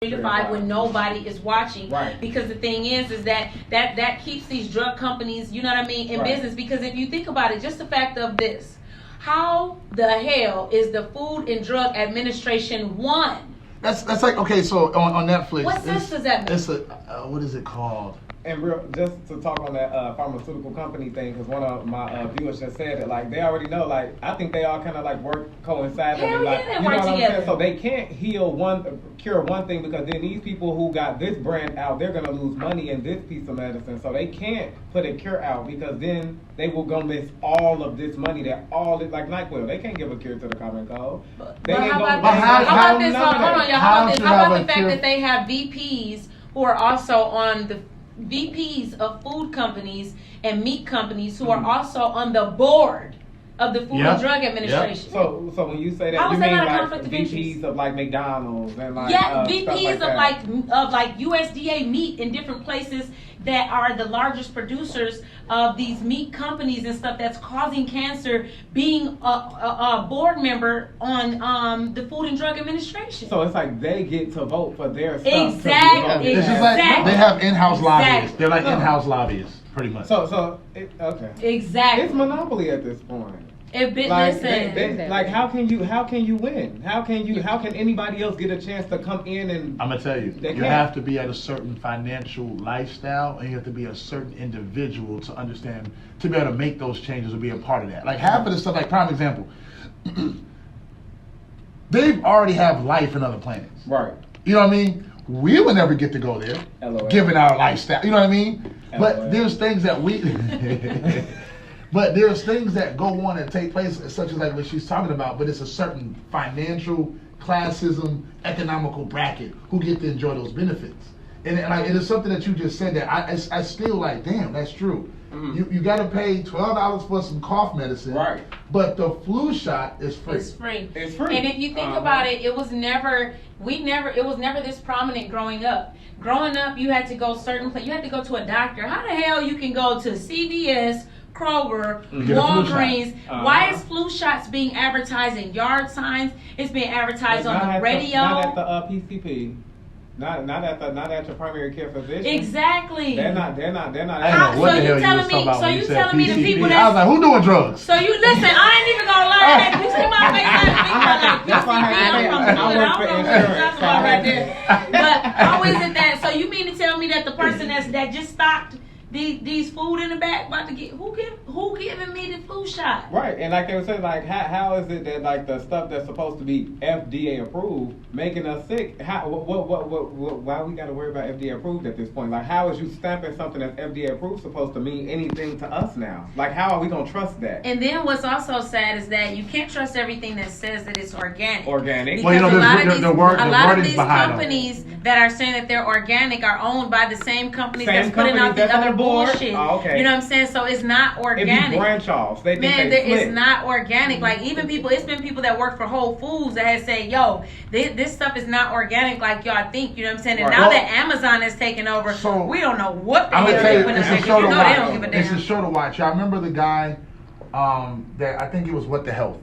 verified when nobody is watching. Right. Because the thing is that keeps these drug companies, you know what I mean, in business. Because if you think about it, just the fact of this, how the hell is the Food and Drug Administration one? That's like, okay, so on Netflix. What sense does that make? It's a what is it called? And just to talk on that pharmaceutical company thing, because one of my viewers just said it, like they already know, like I think they all kind of like work coincidentally, Hell like yeah, you know what I'm together. saying. So they can't cure one thing, because then these people who got this brand out, they're gonna lose money in this piece of medicine. So they can't put a cure out, because then they will go miss all of this money that all it, like NyQuil. They can't give a cure to the common cold. They ain't how gonna- about this? Hold on, y'all. How about this? How about the fact cure? that they have VPs who are also on the VPs of food companies and meat companies who are also on the board of the Food and Drug Administration. So when you say that, How you is that mean not a like conflict of interest? VPs of like McDonald's and like Yeah, stuff VPs like of like USDA meat in different places that are the largest producers of these meat companies and stuff that's causing cancer, being a board member on the Food and Drug Administration. So it's like they get to vote for their stuff. Exactly. It's just like Exactly. they have in-house lobbyists. Exactly. They're like in-house lobbyists, pretty much. Okay. Exactly. It's monopoly at this point. Listen. Like how can you win? How can anybody else get a chance to come in and? I'm gonna tell you, you have to be at a certain financial lifestyle, and you have to be a certain individual to understand, to be able to make those changes or be a part of that. Like half of the stuff, like prime example, they already have life in other planets. Right. You know what I mean? We would never get to go there, LOL. given our lifestyle. You know what I mean? LOL. But there's things that we. But there's things that go on and take place, such as like what she's talking about, but it's a certain financial, classism, economical bracket who get to enjoy those benefits. And like, it is something that you just said that I still like, damn, that's true. Mm-hmm. You got to pay $12 for some cough medicine, right? But the flu shot is free. It's free. It's free. And if you think about it, it was never this prominent growing up. Growing up, you had to go certain place. You had to go to a doctor. How the hell you can go to CVS, Kroger, Walgreens? Why is flu shots being advertised in yard signs? It's being advertised on the radio. Not at the PCP. Not at your primary care physician. Exactly. They're not. I don't know what the hell you was talking about when you said telling me the PCP. people that I was like, who doing drugs? So you listen, I ain't even gonna lie. You see my face, That's why I work for insurance. But how is it that? So you mean to tell me that the person that just stocked these food in the back about to get who giving me the flu shot? Right, and like they were saying, like how is it that like the stuff that's supposed to be FDA approved making us sick? How why we got to worry about FDA approved at this point? Like how is you stamping something that's FDA approved supposed to mean anything to us now? Like how are we gonna trust that? And then what's also sad is that you can't trust everything that says that it's organic. Organic. Because well, a lot of these behind companies that are saying that they're organic are owned by the same companies Same that's putting out the other board? bullshit. Oh, okay. You know what I'm saying? So it's not organic. It be branch offs. They think Man, they it's not organic. Like even it's been people that work for Whole Foods that have said, yo, this stuff is not organic like y'all think. You know what I'm saying? And now that Amazon has taken over, so we don't know what the I'm hell gonna tell they're you, putting it's out a there. show You to know they don't give a watch. damn. It's a show to watch. Y'all remember the guy that I think it was What the Health.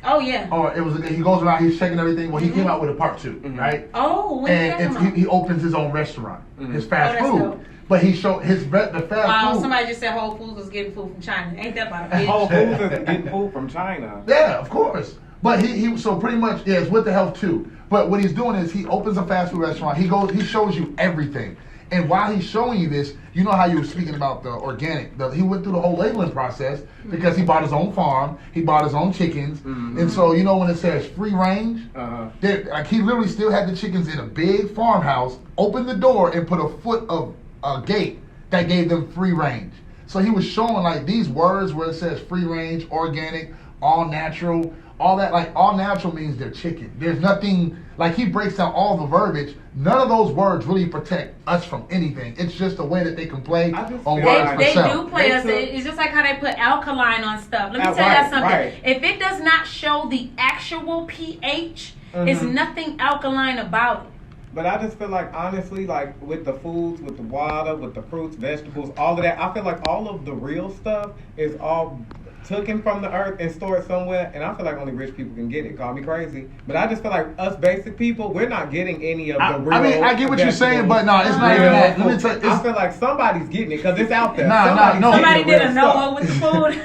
Oh yeah. Or it was he goes around, he's checking everything. Well, he came out with a part 2, right? Oh, when and he opens his own restaurant, his fast food. Dope. But he showed the fast food. Somebody just said Whole Foods was getting food from China. Ain't that about a bitch? Whole Foods is getting food from China. Yeah, of course. But he so pretty much it's With the Health too. But what he's doing is he opens a fast food restaurant. He shows you everything. And while he's showing you this, you know how you were speaking about the organic. He went through the whole labeling process because he bought his own farm, he bought his own chickens, and so you know when it says free range, like he literally still had the chickens in a big farmhouse, opened the door and put a foot of a gate that gave them free range. So he was showing like these words where it says free range, organic, all natural, all that. Like all natural means they're chicken. There's nothing, like he breaks down all the verbiage. None of those words really protect us from anything. It's just a way that they can play on words. They do play us. It's just like how they put alkaline on stuff. Let me tell you something. Right. If it does not show the actual pH, it's nothing alkaline about it. But I just feel like, honestly, like with the foods, with the water, with the fruits, vegetables, all of that, I feel like all of the real stuff is all taken from the earth and stored somewhere, and I feel like only rich people can get it. Call me crazy, but I just feel like us basic people, we're not getting any of the real. I mean, I get what you're saying, but no, it's not even that. Let me tell you, I feel like somebody's getting it because it's out there. No. Somebody did a Noah with the food.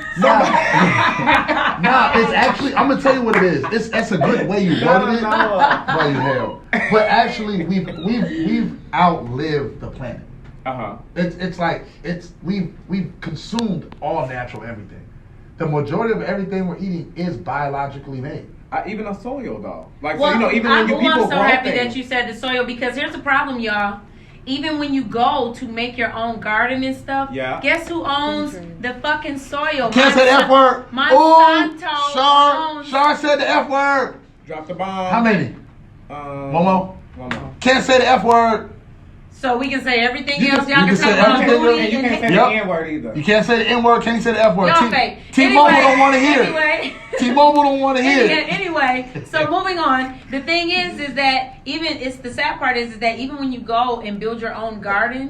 It's actually, I'm gonna tell you what it is. That's a good way you worded it. Boy, you hell. But actually, we've outlived the planet. It's like we've consumed all natural everything. The majority of everything we're eating is biologically made. Even a soil, though. Like, well, so, even when people I'm so happy things. that you said the soil, because here's the problem, y'all. Even when you go to make your own garden and stuff, guess who owns the fucking soil? Can't say the F word. Monsanto. Shar said the F word. Drop the bomb. How many? One more. Can't say the F word. So we can say everything else. Y'all can say talk about everything. booty. You can't say the N word either. You can't say the N word. Can't say the F word. Y'all fake. T-Mobile don't want to hear it. T-Mobile don't want to hear it. Anyway, so moving on. The thing is that the sad part is that even when you go and build your own garden,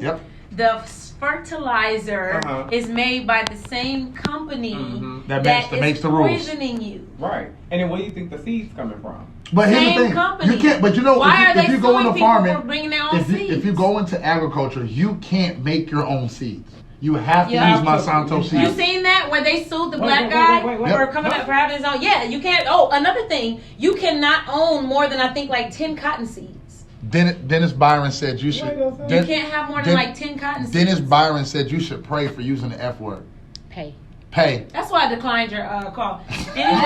the fertilizer is made by the same company that makes the rules, poisoning you. Right. And then where do you think the seeds coming from? But here's the thing, company. you can't. But you know, why if you go into farming, if you go into agriculture, you can't make your own seeds. You have to use Monsanto seeds. You seen that where they sued the black guy for coming up for having his own? Yeah, you can't. Oh, another thing, you cannot own more than I think like 10 cotton seeds. Dennis Byron said you should. You can't have more than like 10 cotton seeds. Dennis Byron said you should pray for using the F word. Pay. That's why I declined your call. Anyway,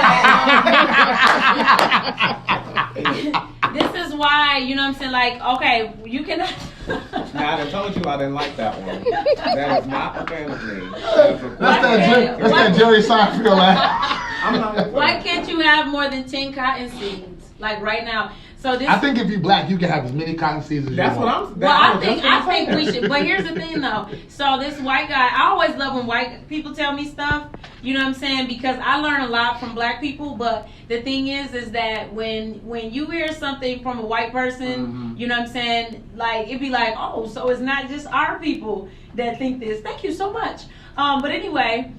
this is why, you know what I'm saying? Like, okay, you can. Now, I told you I didn't like that one. That is not a fan of me. That's that Jerry Seinfeld laugh. Why can't you have more than 10 cotton seeds? Like right now. So this, I think if you're black, you can have as many cotton seeds as you want. That's what I'm. Well, I think we should. But here's the thing, though. So this white guy, I always love when white people tell me stuff. You know what I'm saying? Because I learn a lot from black people. But the thing is that when you hear something from a white person, you know what I'm saying? Like it'd be like, oh, so it's not just our people that think this. Thank you so much. But anyway,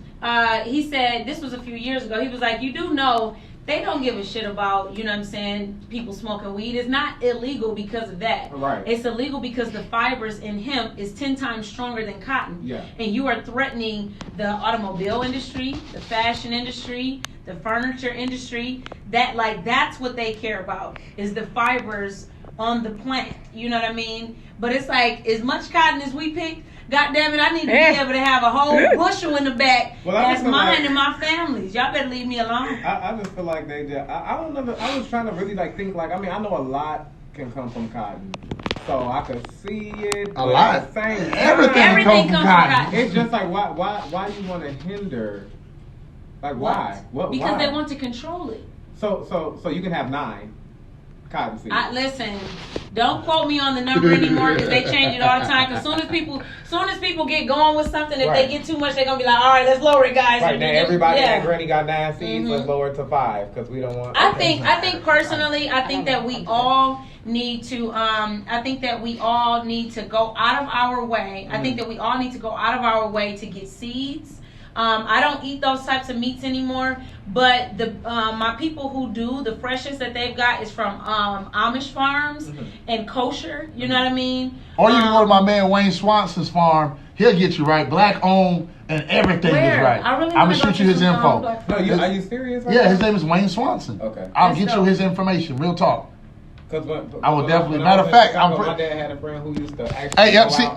he said this was a few years ago. He was like, you do know. They don't give a shit about, you know what I'm saying, people smoking weed. It's not illegal because of that. Right. It's illegal because the fibers in hemp is 10 times stronger than cotton. Yeah. And you are threatening the automobile industry, the fashion industry, the furniture industry. That's what they care about, is the fibers on the plant. You know what I mean? But it's like, as much cotton as we pick, God damn it, I need to be able to have a whole bushel in the back that's mine and my family's. Y'all better leave me alone. I just feel like they just, I don't know, I was trying to really think I know a lot can come from cotton. So I could see it. A lot. Everything comes from cotton. It's just like, why you want to hinder? Like, why? Because they want to control it. So you can have 9 cotton seeds. Listen, don't quote me on the number anymore because they change it all the time. Because soon as people get going with something, if they get too much, they're gonna be like, all right, let's lower it, guys. Right now, everybody and Granny got 9 seeds. Let's lower it to 5 because we don't want. I think personally, I think that we all need to. I think that we all need to go out of our way. I think that we all need to go out of our way to get seeds. I don't eat those types of meats anymore, but my people who do, the freshest that they've got is from Amish farms and kosher. You know what I mean? Or you can go to my man Wayne Swanson's farm. He'll get you right, black owned, and everything is right. I'm gonna shoot you his info. No, are you serious? Yeah, his name is Wayne Swanson. Okay, I'll get you his information. Real talk. I will definitely. Matter of fact, my dad had a friend who used to actually. Hey, see,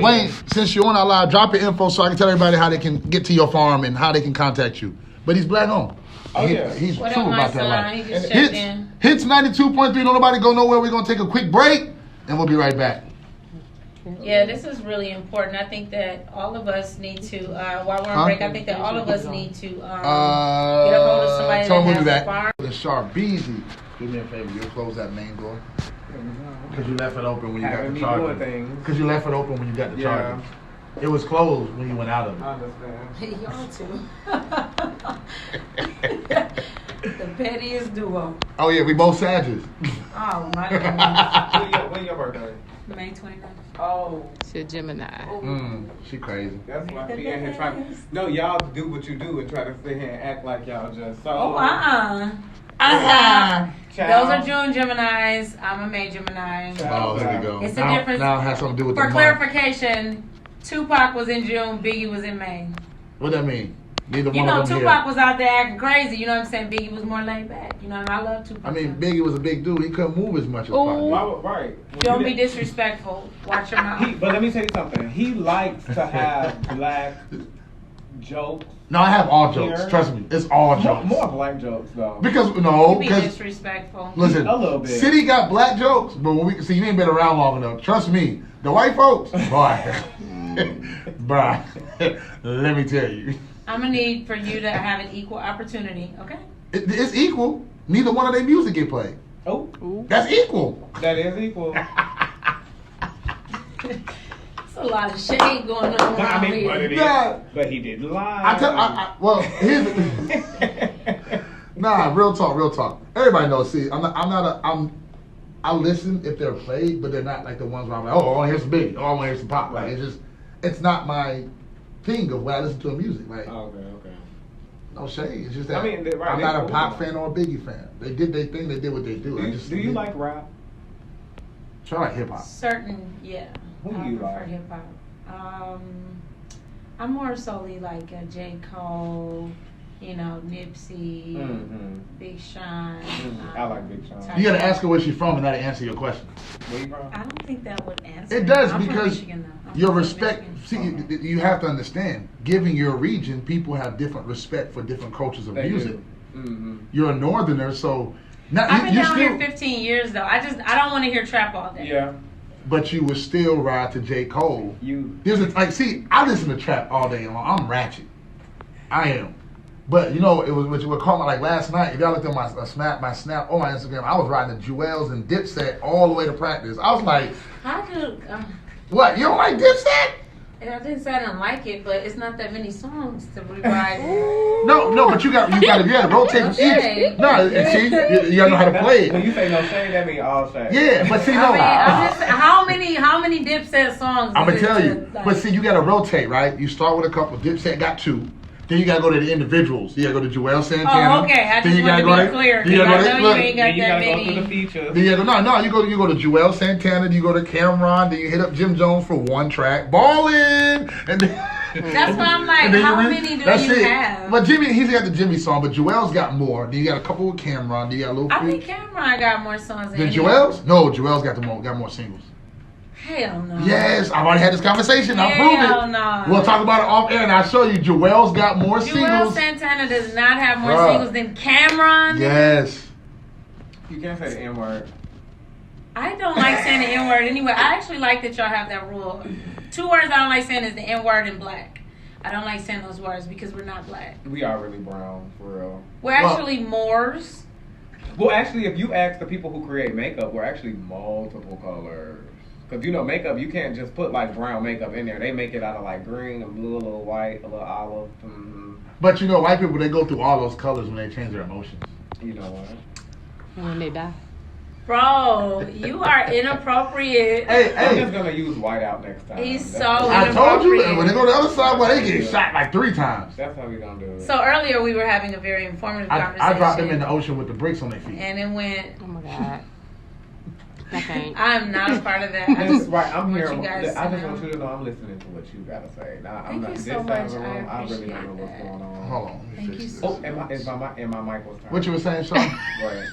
Wayne, since you're on our live, drop your info so I can tell everybody how they can get to your farm and how they can contact you. But he's black owned. Oh, yeah. He's true what about that life. Hits 92.3. Don't nobody go nowhere. We're going to take a quick break, and we'll be right back. Yeah, this is really important. I think that all of us need to, while we're on break, I think that all of us need to get a hold of somebody that has a farm. The SharBates. Do me a favor. You'll close that main door. Because you left it open when you got the charger. Because you left it open when you got the charger. It was closed when you went out of it. I understand. Y'all too. The pettiest duo. Oh, yeah. We both Sagittarius. Oh, my goodness. When your birthday? May 29th. Oh. She a Gemini. She crazy. That's why she in here trying to. No, y'all do what you do and try to sit here and act like y'all just so. Oh, Child. Those are June Geminis. I'm a May Gemini. Oh, here we go. It's a difference. Now it has something to do with For the clarification, Tupac was in June, Biggie was in May. What that mean? Neither You one know, of them Tupac here. was out there acting crazy. You know what I'm saying? Biggie was more laid back. You know, and I love Tupac. I mean, Biggie was a big dude. He couldn't move as much as Ooh. Pac. Right. Don't be disrespectful. Watch your mouth. But let me tell you something. He likes to have black jokes. No, I have all jokes. Here. Trust me, it's all jokes. More black jokes though. Because You be because disrespectful. listen, A little bit. City got black jokes, but when we see, you ain't been around long enough. Trust me, the white folks, boy, bruh, let me tell you, I'm gonna need for you to have an equal opportunity, okay? it's equal. Neither one of their music get played. Oh, That's equal. that is equal. It's a lot of shade going on But, I around mean, but here. it is. Yeah. But he didn't lie. Well, here's nah, real talk. Everybody knows. See, I listen if they're played, but they're not like the ones where I'm like, oh, I want to hear some Biggie, oh, I want to hear some pop. Like it's not my thing of when I listen to music. Like, Okay. no shade. It's just that I mean, right, I'm they not a cool. pop fan or a Biggie fan. They did their thing. They did what they do. Do you like rap? Try like hip hop. Certain, yeah. Who do I you prefer like? hip hop. I'm more solely like a J. Cole, you know, Nipsey, Big Sean. I like Big Sean. You gotta ask her where she's from and that'll answer your question. Where you from? I don't think that would answer. It does I'm from because Michigan, though. I'm your from respect. Michigan. See, you have to understand. Given your region, people have different respect for different cultures of They music. do. You're a northerner, so not I've been you down still, here 15 years though. I don't want to hear trap all day. Yeah. but you would still ride to J. Cole. There's see, I listen to trap all day long. I'm ratchet. I am. But it was what you were calling like last night. If y'all looked at my snap on my Instagram, I was riding the Jewels and Dipset all the way to practice. I was like, How could what? You don't like Dipset? I didn't say I didn't like it, but it's not that many songs to rewrite. No, but you got to rotate from each. No, and see, you gotta know how to play When it. you say no shade, that means all shade. Yeah, but see, I mean, I'm just, how many Dipset songs? I'm gonna is it tell to, you. like- But see, you gotta rotate, right? You start with a couple. Dipset got 2. Then you gotta go to the individuals. You gotta go to Joel Santana. Oh, okay. I Then just you want gotta to be clear then you because gotta I go know to- you ain't got Then you that gotta go many. through the features. Then you go to Joel Santana. Then you go to Cameron. Then you hit up Jim Jones for 1 track, ballin', and then. That's why I'm like, and then how you many do that's you it. have? But Jimmy, he's got the Jimmy song, but Joel's got more. Then you got a couple with Cameron. Then you got a little. I think Cameron got more songs than Then any Joel's? No, Joel's got more singles. Hell no. Yes, I've already had this conversation. I'll prove Hell it. no. We'll talk about it off air, and I'll show you. Joel's got more Joel singles. Santana does not have more Bruh. singles than Cameron. Yes. You can't say the N word. I don't like saying the N word anyway. I actually like that y'all have that rule. 2 words I don't like saying is the N word and black. I don't like saying those words because we're not black. We are really brown, for real. We're actually Moors. Well, actually, if you ask the people who create makeup, we're actually multiple colors. Because, makeup, you can't just put, like, brown makeup in there. They make it out of, like, green, a blue, a little white, a little olive. But white people, they go through all those colors when they change their emotions. You know what? And when they die. Bro, you are inappropriate. I'm just going to use white out next time. He's That's so I told you, inappropriate. when they go to the other side, they get shot like 3 times. That's how we going to do it. So earlier we were having a very informative conversation. I dropped them in the ocean with the bricks on their feet. And it went. Oh my God. I can't. I'm not a part of that. I just Right, I'm want here. you guys I to just know. want you to know I'm listening to what you got to say. Now, Thank you this so side much. of the room, I really I don't know what's appreciate going on. Hold on. Thank you so Oh, and my mic was turned. What you were saying, Sean? Go ahead.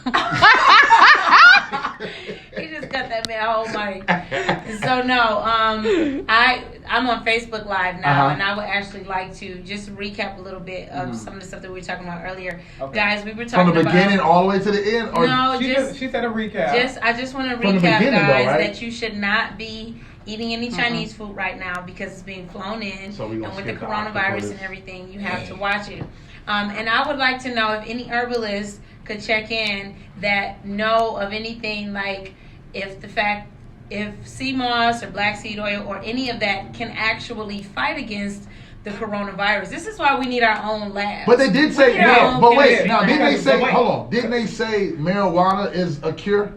He just got that man whole mic. So no, I'm on Facebook Live now, and I would actually like to just recap a little bit of some of the stuff that we were talking about earlier. Okay. Guys, we were talking From the about beginning all the way to the end? Or no, She said a recap. I just want to From the recap, beginning, guys, though, right? that you should not be eating any Chinese food right now because it's being flown in, So we gonna and with the skip the coronavirus octopus. and everything, you have to watch it. And I would like to know if any herbalists could check in that know of anything like if sea moss or black seed oil or any of that can actually fight against the coronavirus. This is why we need our own lab. But they did say, Yeah, no, but wait, chemistry now lab. didn't they say, Wait. hold on, didn't they say marijuana is a cure?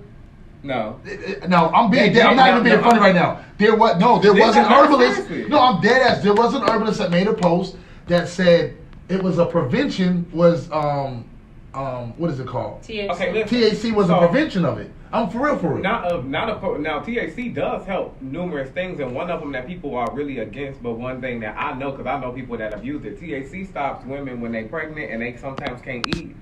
No. No, I'm being dead. I'm not even being funny right now. There was an herbalist. Seriously. No, I'm dead ass. There was an herbalist that made a post that said it was a prevention. Was what is it called? THC. Okay, listen. THC was a prevention of it. I'm for real. Now THC does help numerous things, and one of them that people are really against. But one thing that I know, because I know people that have used it, THC stops women when they're pregnant and they sometimes can't eat.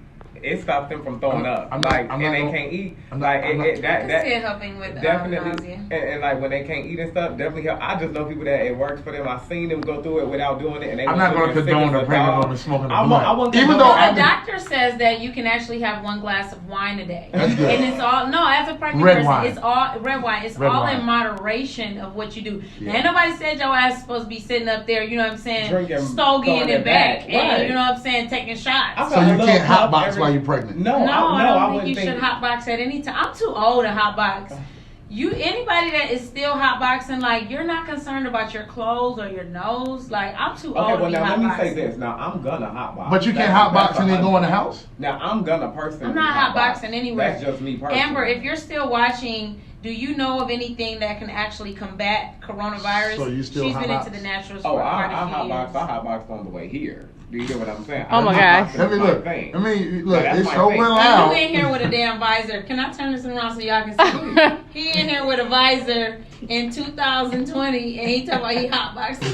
It stops them from throwing up, they can't eat. That's helping with definitely, nausea. and like when they can't eat and stuff, definitely help. I just know people that it works for them. I've seen them go through it without doing it, and I'm not going to condone a pregnant woman smoking a blunt. Even though the doctor says that you can actually have 1 glass of wine a day, that's good. and it's all as a pregnant red person, wine. it's all red wine. It's red all wine. in moderation of what you do. Yeah. Ain't nobody said your ass is supposed to be sitting up there, you know what I'm saying, drinking, stogie in the back, right. and you know what I'm saying, taking shots. So you can't hotbox while you're pregnant. No, I don't think you should hotbox at any time. I'm too old to hotbox. Anybody that is still hotboxing, like, you're not concerned about your clothes or your nose. Like, I'm too old to be now let me say hotboxing. this. Now I'm gonna hotbox. But you can't hotbox and then go in the house. Now I'm gonna personally. I'm not hotboxing anywhere. That's just me personally. Amber, if you're still watching, do you know of anything that can actually combat coronavirus? So you still She's been hotbox? into the natural Oh, for I quite a few years. hotboxed on the way here. Do you hear what I'm saying? Oh my gosh. Let me look. It's so well And out. you in here with a damn visor. Can I turn this around so y'all can see? He in here with a visor in 2020, and he talking about he hotboxing.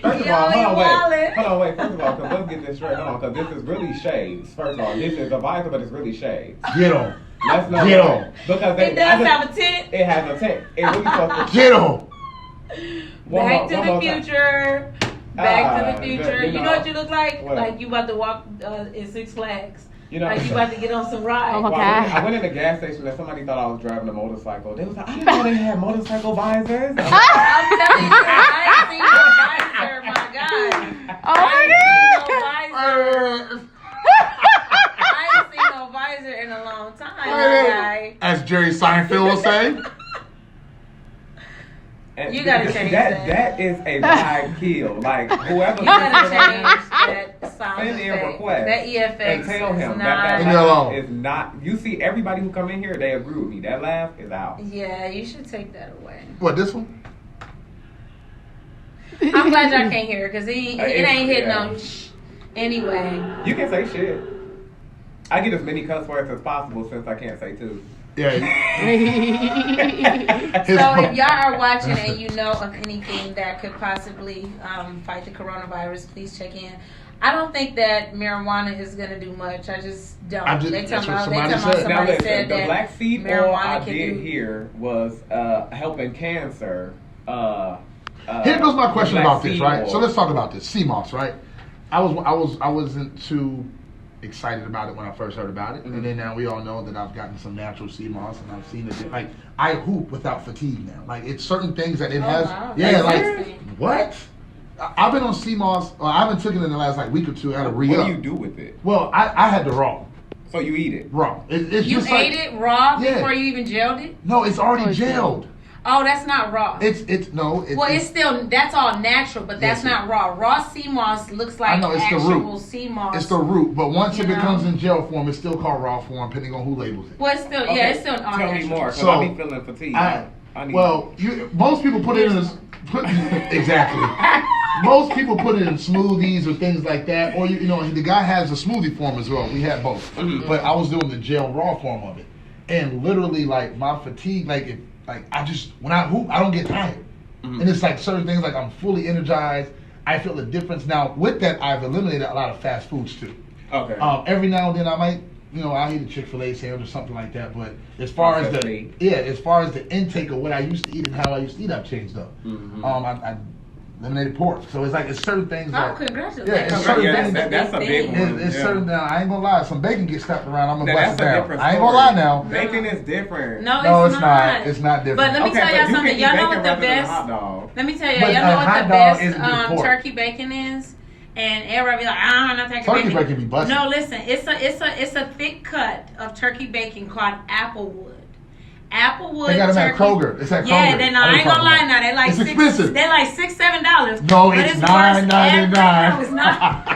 First of all, hold on, wait. First of all, because let's get this straight. Hold on, because this is really shades. First of all, this is a visor, but it's really shades. Get on. Let's know. Get on. Because It does have a tint. It has a tint. It really supposed to. Get on. Back to the future. Back to the future. You know what you look like? What? Like you about to walk in Six Flags. You know, like you about to get on some ride. Oh my well, God. I went in the gas station and somebody thought I was driving a motorcycle. They was like, I didn't know they had motorcycle visors. I'm telling you, I ain't seen no visor, my God. Oh my God. I ain't seen no visor in a long time, my guy. As Jerry Seinfeld will say. You gotta change that. That is a live kill. Like whoever. You gotta change that sound send in effect. request. That EFX and tell him is that not. is not. You see, everybody who come in here, they agree with me. That laugh is out. Yeah, you should take that away. What, this one? I'm glad y'all can't hear it because it ain't hitting on anyway. You can say shit. I get as many cuss words as possible since I can't say two. Yeah. So if y'all are watching and you know of anything that could possibly fight the coronavirus, please check in. I don't think that marijuana is gonna do much. I just don't. That's what somebody said. Now listen, said the that black seed oil marijuana I can did do. here was helping cancer. Here goes my question about this, right? oil. So let's talk about this. CMOS, right? I wasn't too excited about it when I first heard about it, Mm-hmm. and then now we all know that I've gotten some natural CMOS, and I've seen it. Like I hoop without fatigue now. Like it's certain things that it has. Wow. Yeah, That's like interesting. what? I've been on CMOS. I haven't taken it in the last week or two. I had to re-up. What do you do with it? Well, I had the raw. So you eat it? Raw. It's You just ate like, it raw Yeah. before you even gelled it? No, it's already gelled. Oh, that's not raw. It's still, that's all natural, but that's Yes, not raw. Raw sea moss looks like I know, it's the actual root. sea moss. It's the root, but once it You know? becomes in gel form, it's still called raw form, depending on who labels it. Well, it's still, Okay, yeah, it's still all tell natural. me more, because So, I be feeling fatigued. I need most people put it in exactly. Most people put it in smoothies or things like that, or you know, the guy has a smoothie form as well. We had both, but I was doing the gel raw form of it, and literally, like my fatigue, when I hoop, I don't get tired, and it's like certain things, like I'm fully energized. I feel the difference now. With that, I've eliminated a lot of fast foods too. Okay. Every now and then, I might. I'll eat a Chick-fil-A sandwich or something like that. But as far as the intake of what I used to eat and how I used to eat, I've changed up. I eliminated pork. So it's certain things. Oh, congratulations. Yeah, it's certain things. That's a big one. It's certain. Now, I ain't gonna lie. Some bacon gets slapped around. I'm gonna Now, bust it that's a down. different I ain't gonna lie now. Bacon is different. No, it's not. It's not different. But let me tell y'all something. Y'all know what the best. Let me tell y'all. Y'all know what the best turkey bacon is. And everybody be like, I'm not turkey bacon be busted. No, listen, it's a thick cut of turkey bacon called Applewood. Applewood. They got them at turkey. Kroger. It's at Kroger. Yeah, then I ain't gonna lie now. They like it's expensive. They're like $6-7. No, it's $9.99. No, it's not.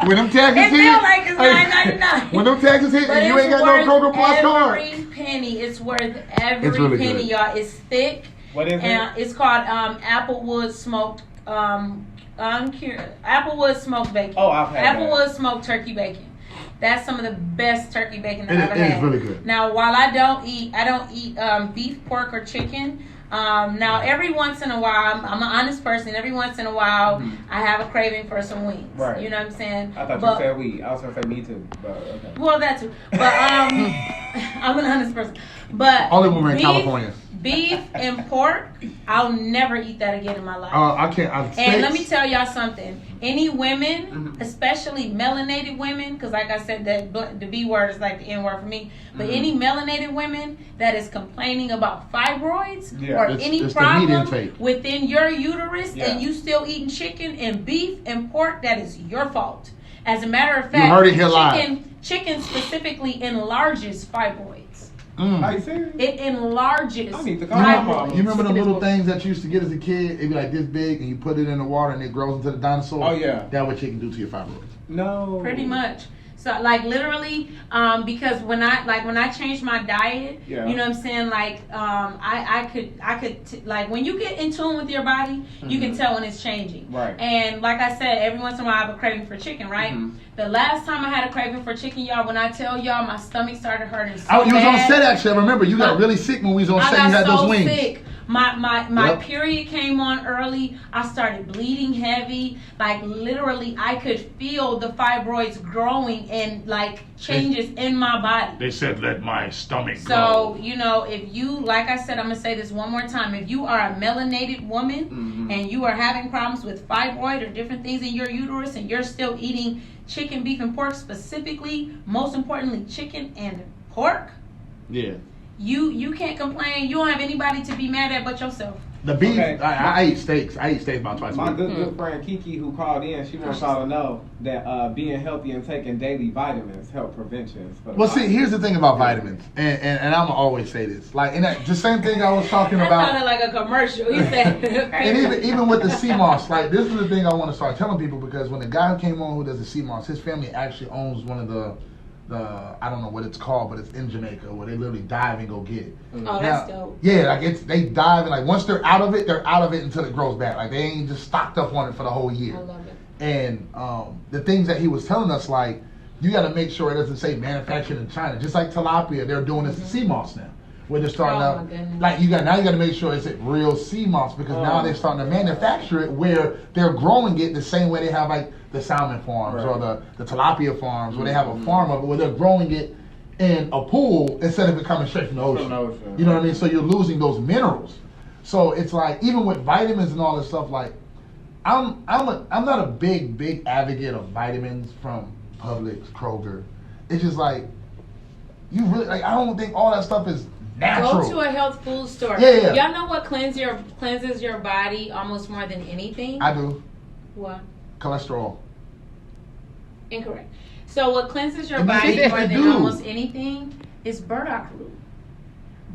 When them taxes It hit, feel like it's $9.99. When them taxes hit, But and you it's ain't got no worth Kroger Plus card. every penny. It's worth every It's really penny, good. y'all. It's thick. What is it? And it's called Applewood smoked Applewood smoked bacon. Oh, I've had Applewood smoked turkey bacon. That's some of the best turkey bacon that I've ever It had. is really good. Now, while I don't eat beef, pork, or chicken. Now, every once in a while, I'm an honest person. Every once in a while, I have a craving for some wings. Right. You know what I'm saying? I thought you said we. I was gonna say me too, but okay. Well, that too. But I'm an honest person. But Only when we're in California. Beef and pork, I'll never eat that again in my life. I can't. And let me tell y'all something. Any women, especially melanated women, because like I said, the B word is like the N word for me. But any melanated women that is complaining about fibroids or any it's the meat problem intake. within your uterus, and you still eating chicken and beef and pork, that is your fault. As a matter of fact, You heard it here live. chicken specifically enlarges fibroids. Are you serious? It enlarges. I need to call my mom. You remember the little things that you used to get as a kid? It'd be like this big, and you put it in the water, and it grows into the dinosaur. Oh, yeah. That's what chicken do to your fibroids. No. Pretty much. So like literally, because when I changed my diet, you know what I'm saying, like I could like when you get in tune with your body, you can tell when it's changing. Right. And like I said, every once in a while I have a craving for chicken, right? The last time I had a craving for chicken, y'all, when I tell y'all my stomach started hurting so You was on bad. set actually. I remember you got really sick when we was on set. You had those wings. Sick. My period came on early. I started bleeding heavy. Like literally, I could feel the fibroids growing and like changes in my body. They said, let my stomach So, you know, if you, like I said, I'm going to say this one more time. If you are a melanated woman and you are having problems with fibroid or different things in your uterus and you're still eating chicken, beef, and pork, specifically, most importantly, chicken and pork, you can't complain. You don't have anybody to be mad at but yourself. The beef, Okay. I eat steaks. I eat steaks about twice a My week. good friend Kiki, who called in, she wants y'all to know that being healthy and taking daily vitamins help prevention. Well, see, here's the thing about vitamins, and I'm gonna always say this, like, and that, the same thing I was talking That about. sounded like a commercial. You said. And even with the sea moss, like, this is the thing I want to start telling people, because when the guy who came on who does the sea moss, his family actually owns one of the I don't know what it's called, but it's in Jamaica where they literally dive and go get it. Oh, that's dope. Yeah, like they dive and like once they're out of it until it grows back. Like they ain't just stocked up on it for the whole year. I love it. And the things that he was telling us, like, you got to make sure it doesn't say manufactured in China. Just like tilapia, they're doing this to sea moss now. Where they're starting Oh, out, my goodness. like you got to make sure it's real sea moss, because now they're starting to manufacture it where they're growing it the same way they have like the salmon farms or the tilapia farms, where they have a farm of it where they're growing it in a pool instead of it coming straight from the ocean. You know what I mean? So you're losing those minerals. So it's like, even with vitamins and all this stuff, like I'm not a big advocate of vitamins from Publix, Kroger. It's just like, you really, like, I don't think all that stuff is natural. Go to a health food store. Yeah. Y'all know what cleanses your body almost more than anything? I do. What? Cholesterol. Incorrect. So what cleanses your It body makes more it than do. almost anything is burdock root.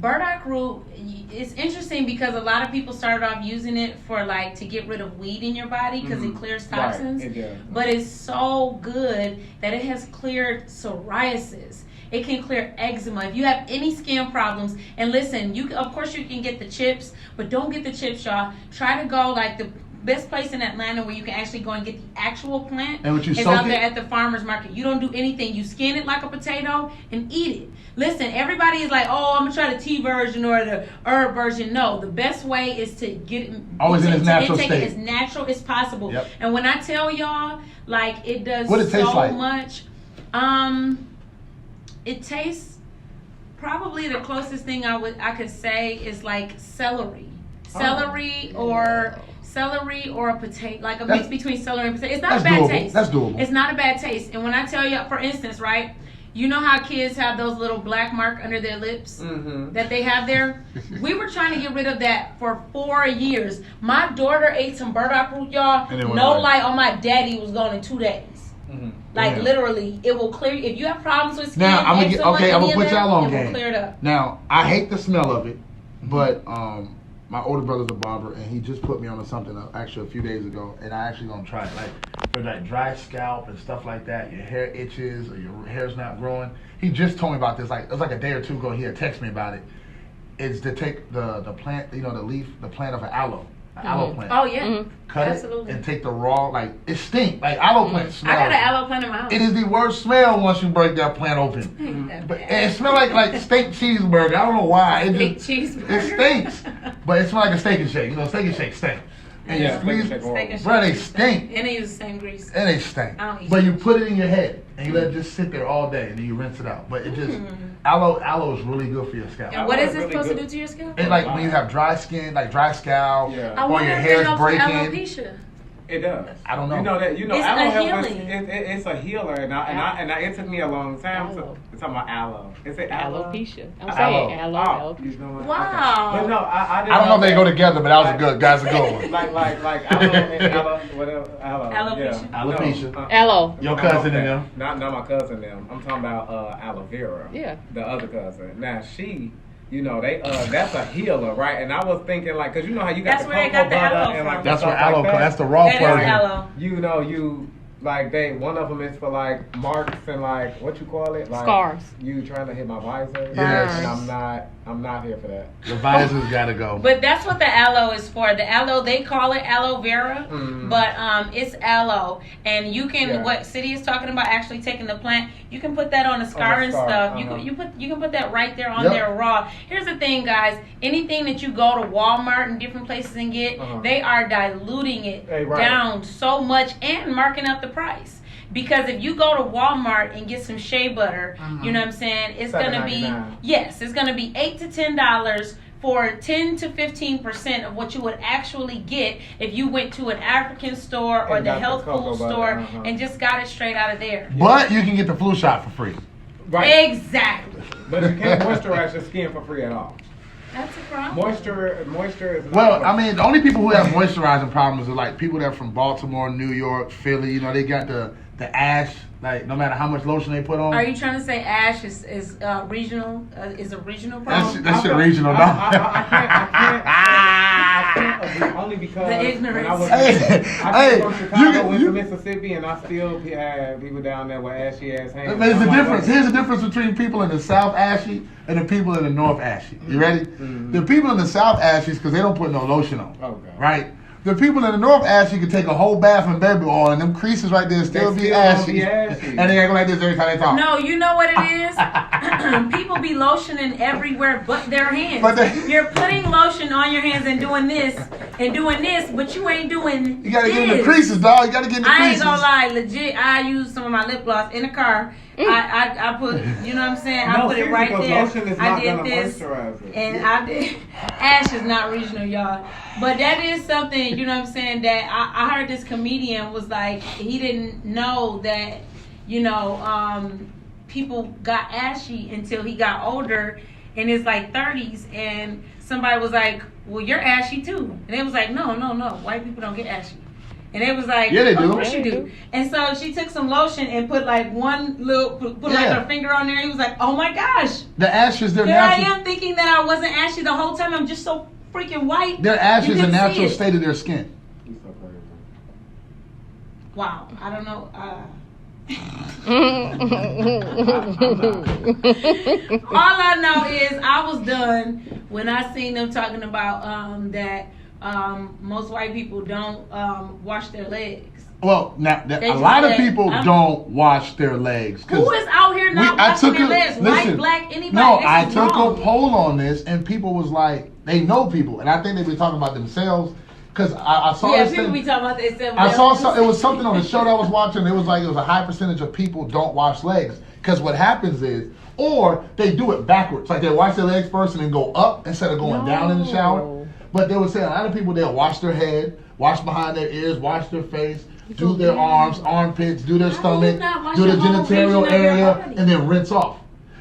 Burdock root, it's interesting because a lot of people started off using it for like to get rid of weed in your body because it clears toxins. Right, it does. But it's so good that it has cleared psoriasis. It can clear eczema. If you have any skin problems, and listen, of course you can get the chips, but don't get the chips, y'all. Try to go like the best place in Atlanta where you can actually go and get the actual plant. And what you is soak out there it? at the farmer's market. You don't do anything. You skin it like a potato and eat it. Listen, everybody is like, oh, I'm gonna try the tea version or the herb version. No, the best way is to get it Always in its natural take state. it as natural as possible. Yep. And when I tell y'all, like, it does What it tastes so like? much. It tastes probably the closest thing I could say is like celery. Celery or a potato, like a mix between celery and potato. It's not a bad doable. taste. That's doable. It's not a bad taste. And when I tell you, for instance, right, you know how kids have those little black mark under their lips that they have there? We were trying to get rid of that for 4 years. My daughter ate some burdock root, y'all. And it went No away. lie on my daddy was gone in 2 days. Like literally, it will clear. If you have problems with skin, Now I'm eczema, gonna any of put that, y'all on it will game. clear it up. Now I hate the smell of it, but my older brother's a barber, and he just put me onto something actually a few days ago, and I actually gonna try it. Like for that dry scalp and stuff like that, your hair itches or your hair's not growing. He just told me about this. Like it was like a day or two ago. He had texted me about it. It's to take the plant, the leaf, the plant of an aloe. Aloe plant. Oh yeah, cut absolutely. it and take the raw, like it stink. Like aloe plant smells. I got an aloe plant in my house. It is the worst smell once you break that plant open. But it smells like steak cheeseburger. I don't know why. It stinks. But it smells like a steak and shake. Steak and shake stink. And you squeeze, bro, they stink. And they use the same grease. And they stink. But you put it in your head and you let it just sit there all day and then you rinse it out. But it just aloe is really good for your scalp. And what is it supposed to do to your scalp? It's like when you have dry skin, like dry scalp, or your hair's breaking. Alopecia. It does. I don't know. You know that. You know, it's aloe a healing. It's a healer, and it took me a long time. So it's talking about aloe. Is it aloe? Alopecia. I'm saying aloe. You know what? Wow. Okay. But no, I didn't I don't know if they go together, but that was a good. That's a good one. like aloe and aloe, whatever. Alopecia. Yeah. Alopecia. Aloe. Your cousin and them. Not my cousin them. I'm talking about aloe vera. Yeah. The other cousin. Now she. They that's a healer, right? And I was thinking like, cause you know how you got That's the where they cocoa got the butter aloe and like from. That's stuff where aloe like comes. that. That's the raw That is version. aloe. You like one of them is for like marks and like what you call it, like Scars. You trying to hit my visor? Yes. And I'm not here for that. The visor's gotta go. But that's what the aloe is for. The aloe, they call it aloe vera, but it's aloe. And you can, what City is talking about, actually taking the plant, you can put that on a scar and stuff. You can put that right there on there raw. Here's the thing, guys. Anything that you go to Walmart and different places and get, they are diluting it down so much and marking up the price. Because if you go to Walmart and get some shea butter, you know what I'm saying, it's gonna be it's gonna be $8 to $10 for 10 to 15% of what you would actually get if you went to an African store or the health food store and just got it straight out of there. But you can get the flu shot for free. Right. Exactly. But you can't moisturize your skin for free at all. That's a problem. Moisture is not. Well, I mean, the only people who have moisturizing problems are like people that are from Baltimore, New York, Philly. They got the ash. Like no matter how much lotion they put on. Are you trying to say ash is regional? Is a regional problem? That shit regional, no? I can't agree only because the ignorance. when I came from Chicago, went to Mississippi, and I still had people down there with ashy ass hands. There's a difference. Here's the difference between people in the South Ashy and the people in the North Ashy. You ready? The people in the South Ashy because they don't put no lotion on. Okay. Right? The people in the North Ashy can take a whole bath in baby oil and them creases right there still be ashy. And they act like this every time they talk. No, you know what it is? People be lotioning everywhere but their hands. You're putting lotion on your hands and doing this, but you ain't doing this. You gotta get in the creases, dog. You gotta get in the creases. I ain't gonna lie, legit, I use some of my lip gloss in the car. I put, you know what I'm saying? I put it right there. I did this. And I did. Ash is not regional, y'all. But that is something, you know what I'm saying, that I heard this comedian was like, he didn't know that, people got ashy until he got older in his like 30s. And somebody was like, well, you're ashy too. And it was like, no. White people don't get ashy. And it was like, yeah, they do. Of course you do. And so she took some lotion and put like one little, put like her finger on there. He was like, oh my gosh. The ash is their natural. I am thinking that I wasn't ashy the whole time. I'm just so freaking white. Their ash is a natural state of their skin. Wow. I don't know. All I know is I was done when I seen them talking about that most white people don't wash their legs. Well, now a lot of people don't wash their legs. Who is out here not washing their legs? White, black, anybody? No, I took a poll on this, and people was like, they know people, and I think they be talking about themselves. Because I saw this people thing. Be talking about themselves. I saw it was something on the show that I was watching. It was like it was a high percentage of people don't wash legs. Because what happens is, or they do it backwards. Like they wash their legs first and then go up instead of going down in the shower. But they would say a lot of people, they'll wash their head, wash behind their ears, wash their face, do their arms, armpits, do their stomach, do the genitalia area, and then rinse off.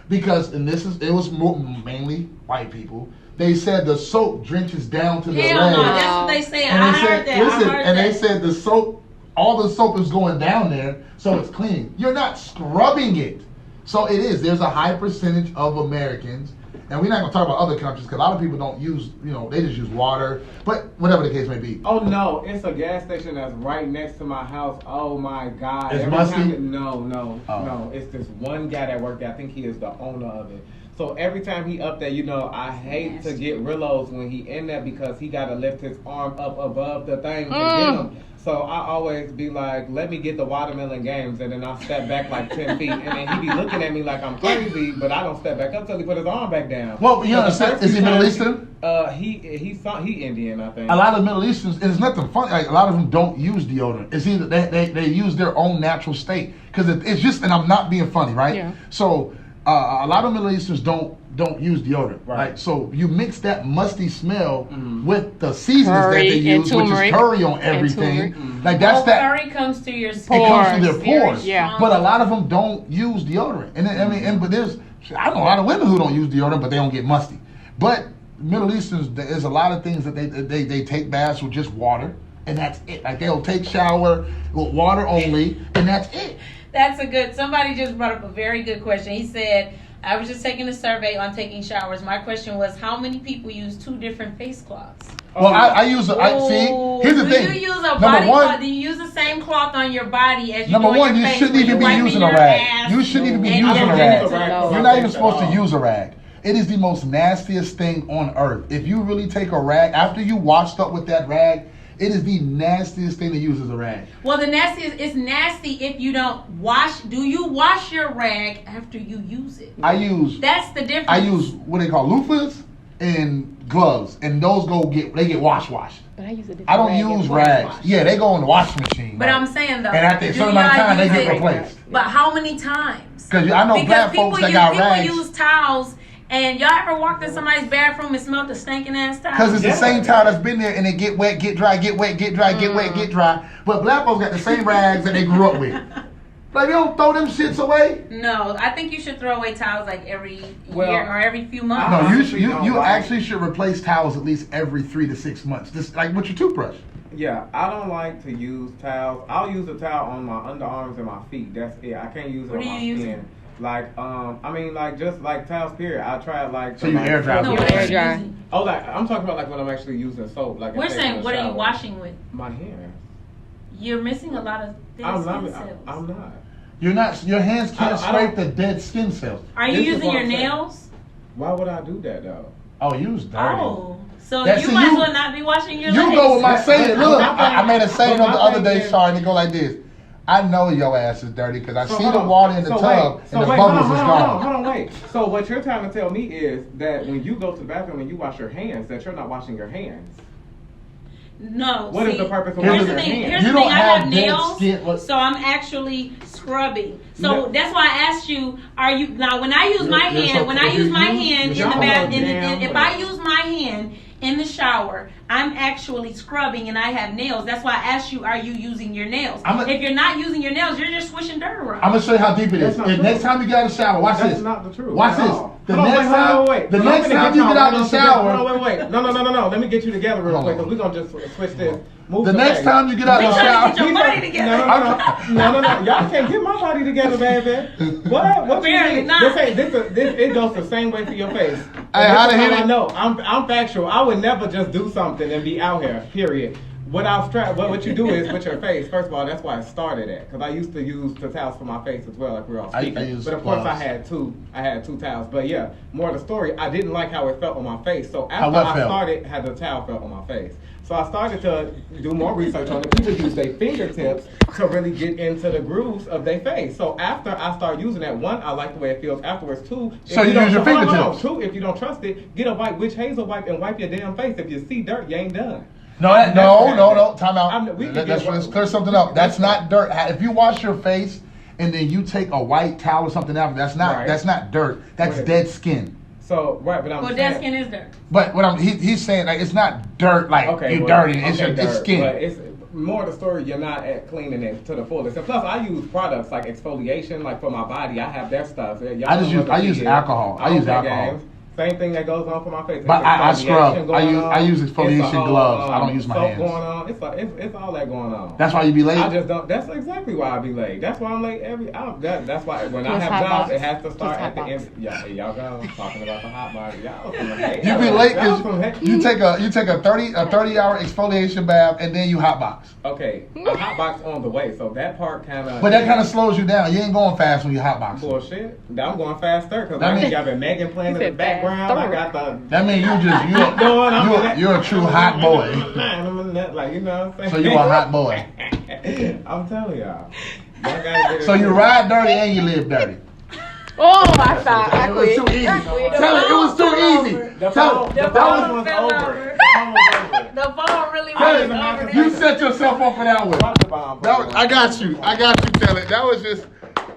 Because, and it was mainly white people. They said the soap drenches down to the legs. No, that's what they say. I heard that. They said the soap, all the soap is going down there, so it's clean. You're not scrubbing it. So it is. There's a high percentage of Americans, And we're not going to talk about other countries because a lot of people don't use, they just use water. But whatever the case may be. Oh, no. It's a gas station that's right next to my house. Oh, my God. It's musty? No. It's this one guy that worked there. I think he is the owner of it. So every time he up there, I hate to get Rillos when he in there because he got to lift his arm up above the thing to get him. So I always be like, let me get the watermelon games, and then I'll step back like 10 feet, and then he be looking at me like I'm crazy, but I don't step back up till he put his arm back down. Well, you understand? Is he Middle Eastern? He Indian, I think. A lot of Middle Easterns, it's nothing funny. Like, a lot of them don't use deodorant. It's either they use their own natural state because it's just, and I'm not being funny, right? Yeah. So a lot of Middle Easterns don't use deodorant, right? So you mix that musty smell with the seasonings Curry that they use, which is curry on everything. Like that's that. Curry comes through your It comes through their pores. Yeah. But a lot of them don't use deodorant, and then, but I know a lot of women who don't use deodorant, but they don't get musty. But Middle Easterns, there's a lot of things that they take baths with just water, and that's it. Like they'll take shower with water only, and that's it. Somebody just brought up a very good question. He said, I was just taking a survey on taking showers. My question was, how many people use 2 different face cloths? Well, I use here's the thing. Do you use a body cloth? Do you use the same cloth on your body as you do on your face? You shouldn't even be using a rag. You shouldn't even be using a rag. You're not even supposed to use a rag. It is the most nastiest thing on earth. If you really take a rag, after you washed up with that rag, it is the nastiest thing to use as a rag. Well, it's nasty if you don't wash. Do you wash your rag after you use it? That's the difference. I use what they call loofahs and gloves, and those get washed. But I use a different I don't use rags. Yeah, they go in the washing machine. But I'm saying though, and after a certain amount of time, they get replaced. But how many times? Because I know black folks that got rags. People use towels. And y'all ever walked in somebody's bathroom and smelled the stinking ass towel? Because it's the same towel that's been there and they get wet, get dry, get wet, get dry, get wet, get dry. But black folks got the same rags that they grew up with. Like, they don't throw them shits away? No, I think you should throw away towels like every year or every few months. No, you actually should replace towels at least every 3 to 6 months. Just like with your toothbrush. Yeah, I don't like to use towels. I'll use a towel on my underarms and my feet. That's it. I can't use it on my skin. Like, just like towels, period. I try like. So you air dry? No, air dry. Oh, like I'm talking about like when I'm actually using soap. Like we're saying, what are you washing with? My hair. You're missing a lot of dead skin cells. I'm not. You're not. Your hands can't scrape the dead skin cells. Are you using your nails? Why would I do that though? Oh, you was dirty. Oh. So you might as well not be washing your legs. You go with my saying. Look, I made a saying the other day, Shar, and it go like this. I know your ass is dirty because I see the water in the tub and the bubbles is gone. Hold on, wait. So what you're trying to tell me is that when you go to the bathroom and you wash your hands, that you're not washing your hands. No. What is the purpose of Here's washing the your thing. hands? Here's the thing. I have nails, so I'm actually scrubbing. So that's why I asked you. Are you now? When I use my hand, when I use my hand in the bath, if I use my hand in the shower, I'm actually scrubbing and I have nails. That's why I asked you, are you using your nails? If you're not using your nails, you're just swishing dirt around. I'm going to show you how deep it is. The next time you get out of the shower, watch this. That's not the truth. Watch this. The next time you get out of the shower. Wait. No. Let me get you together real quick because we're going to just switch this. The next time you get out of the shower. Get your body together. No. Y'all can't get my body together, baby. What? Apparently not. It goes the same way for your face. Hey, how the hell? I know. I'm factual. I would never just do something and be out here. Period. What you do is with your face. First of all, that's why I started at. Because I used to use the towels for my face as well, like we were all speaking. But of course, I had two towels. But yeah, more of the story. I didn't like how it felt on my face. So after I started, had the towel felt on my face. So I started to do more research on it. People use their fingertips to really get into the grooves of their face. So after I started using that, one, I like the way it feels. Afterwards, two, so you use your fingertips. Two, if you don't trust it, get a witch hazel wipe and wipe your damn face. If you see dirt, you ain't done. No. Time out. Let's clear something up. That's not dirt. If you wash your face and then you take a white towel or something out, that's not dirt. That's dead skin. So but I'm saying, dead skin is dirt. But what he's saying, like, it's not dirt, like you're dirty. It's skin. But it's more the story. You're not at cleaning it to the fullest. And plus, I use products like exfoliation, like for my body. I have that stuff. I use alcohol. I use alcohol. Same thing that goes on for my face. But I scrub. I use It's exfoliation a whole, gloves. I don't use my soap hands. going on. It's all that going on. That's why you be late? I just don't. That's exactly why I be late. That's why I'm late that's why when I have jobs, it has to start at the end. Yeah, y'all guys talking about the hot box. Y'all you be late because you take a 30-hour exfoliation bath and then you hot box. Okay, a hot box on the way, so that part kind of. But that kind of slows you down. You ain't going fast when you hot box. Bullshit. I'm going faster because I got the Megan playing in the background. I got the. That means you're a true hot boy. Like, you know what I'm saying? So you a hot boy. I'm telling y'all. So you ride dirty and you live dirty. Oh, I thought it was too easy. Tell it was too easy. The phone fell over. The phone really was over. You set yourself up for that one. I got you. Tell it. That was just.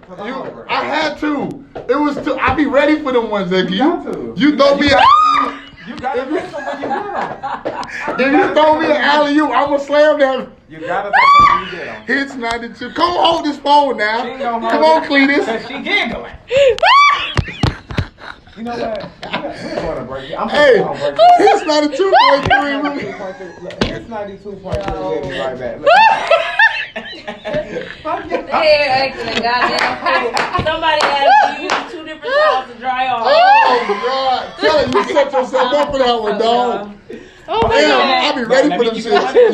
I had to. It was too. I be ready for them ones, Ziggy. You throw me. You got to take them when you get them. If you throw me an alley-oop, I'm going to slam that. You got to take them when you get them. Hits 92. Come on, hold this phone now. Come on, Cletus. She giggling. You know what? We're going to break it. Hey, hits 92.3. Hits 92.3. We'll be right back. Hey, excellent, goddamn. Somebody asked you use 2 different towels to dry off. Oh, God. Tell her you set yourself up for that one, dog. Oh, my Damn, God. I'll be ready for them shit.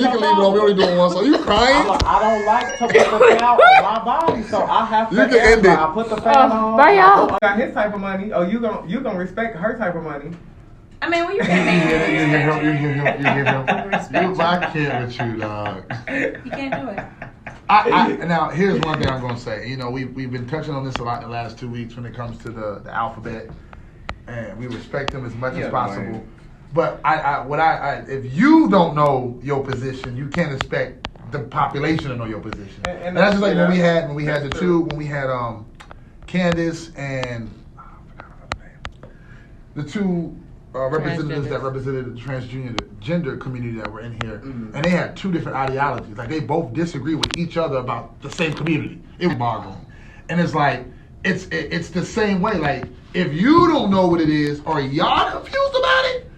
You can leave it on. We only doing one. So you crying? I don't like to put the towel on my body, so I have to. You can end it. I put the fan on. Bye, y'all. I got his type of money. Oh, you gonna respect her type of money. I mean, when you get married, You give him. I can't with you, dog. you can't do it. Now, here's one thing I'm going to say. You know, we've been touching on this a lot in the last 2 weeks when it comes to the alphabet, and we respect them as much as possible. Man. But if you don't know your position, you can't expect the population to know your position. And that's just like when we had Candace and the two representatives that represented the transgender community that were in here, and they had 2 different ideologies. Like they both disagree with each other about the same community. It was boggling, and it's like it's the same way. Like if you don't know what it is, or y'all confused about it.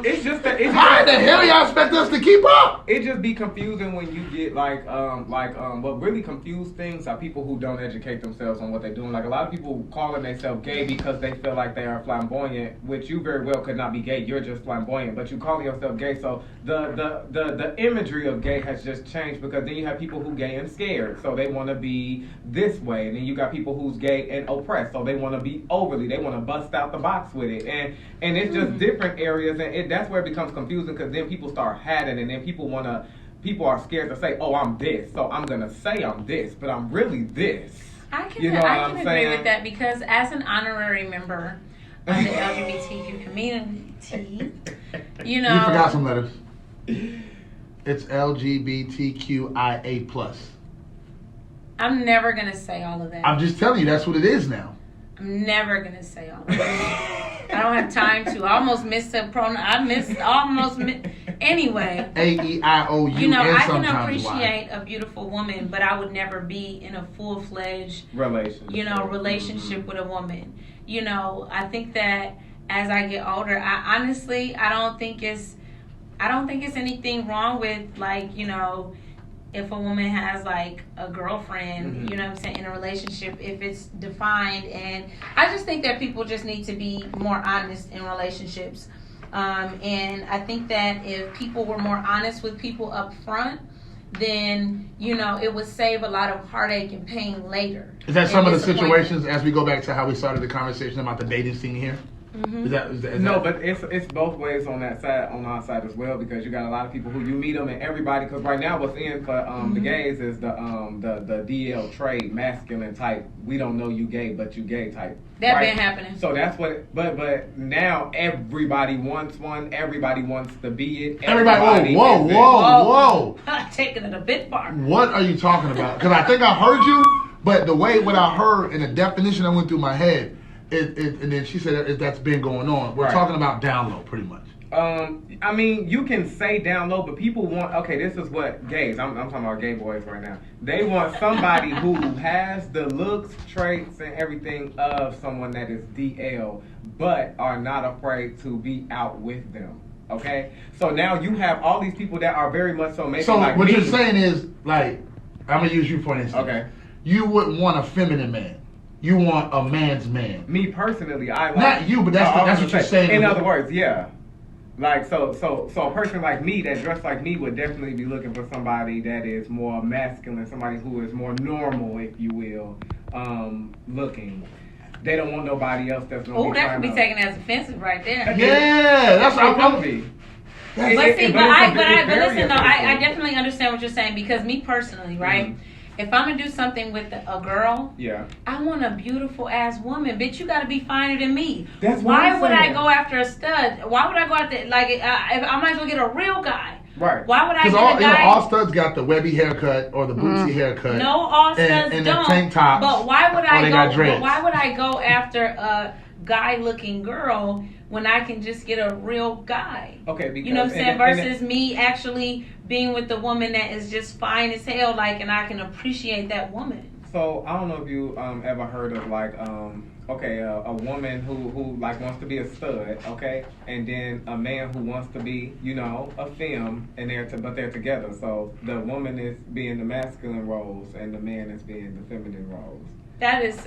It's just that. How the hell y'all expect us to keep up? It just be confusing when you get what really confuse things are people who don't educate themselves on what they're doing. Like a lot of people calling themselves gay because they feel like they are flamboyant, which you very well could not be gay. You're just flamboyant, but you calling yourself gay. So the imagery of gay has just changed because then you have people who gay and scared, so they want to be this way, and then you got people who's gay and oppressed, so they want to be overly. They want to bust out the box with it, and it's just different areas. And that's where it becomes confusing because then people start hiding, and then people are scared to say, "Oh, I'm this," so I'm gonna say I'm this, but I'm really this. I can agree with that because as an honorary member of the LGBTQ community, you know, You forgot some letters. It's LGBTQIA+. I'm never gonna say all of that. I'm just telling you, that's what it is now. I'm never gonna say all of that. I don't have time to. I almost missed a pronoun. Anyway. A-E-I-O-U. You know, and I can sometimes appreciate a beautiful woman, but I would never be in a full-fledged relationship with a woman. You know, I think that as I get older, I don't think it's anything wrong with, like, you know, if a woman has like a girlfriend, you know what I'm saying, in a relationship, if it's defined. And I just think that people just need to be more honest in relationships. And I think that if people were more honest with people up front, then, you know, it would save a lot of heartache and pain later. Is that some of the situations, as we go back to how we started the conversation about the dating scene here? Is that but it's both ways on that side, on our side as well, because you got a lot of people who you meet them and everybody, because right now what's in for the gays is the DL trade, masculine type. We don't know you gay, but you gay type. That been happening. So that's what. But now everybody wants one. Everybody wants to be it. Everybody. Whoa! Taking it a bit far. What are you talking about? Because I think I heard you, but the way what I heard and the definition that went through my head. And then she said that's been going on. We're talking about down low, pretty much. I mean, you can say down low, but people want. Okay, this is what gays. I'm talking about gay boys right now. They want somebody who has the looks, traits, and everything of someone that is DL, but are not afraid to be out with them. Okay, so now you have all these people that are very much so maybe. So like what me. you're saying is, like, I'm gonna use you for an instance. Okay. You wouldn't want a feminine man. You want a man's man. Me personally, I like. Not you, but that's what you're saying. In other words, yeah. Like so a person like me that dressed like me would definitely be looking for somebody that is more masculine, somebody who is more normal, if you will, looking. They don't want nobody else that's gonna Oh, that could be taken as offensive right there. Yeah, that's what I'm be. But listen, though, I offensive. definitely understand what you're saying because me personally, right? Mm-hmm. If I'm gonna do something with a girl, Yeah. I want a beautiful ass woman. Bitch, you gotta be finer than me. That's what Why I'm would I saying. go after a stud? Why would I go after I might as well get a real guy. Right. Why would I get Because a guy? all studs got the Webby haircut or the Bootsy haircut. No, all studs and don't. the tank tops. But why would I they go? got dreads. But why would I go after a guy-looking girl when I can just get a real guy? Okay, because You know what I'm saying? Versus me actually being with the woman that is just fine as hell, like, and I can appreciate that woman. So I don't know if you ever heard of like a woman who like wants to be a stud, okay, and then a man who wants to be a femme, and they're together. So the woman is being the masculine roles, and the man is being the feminine roles. That is.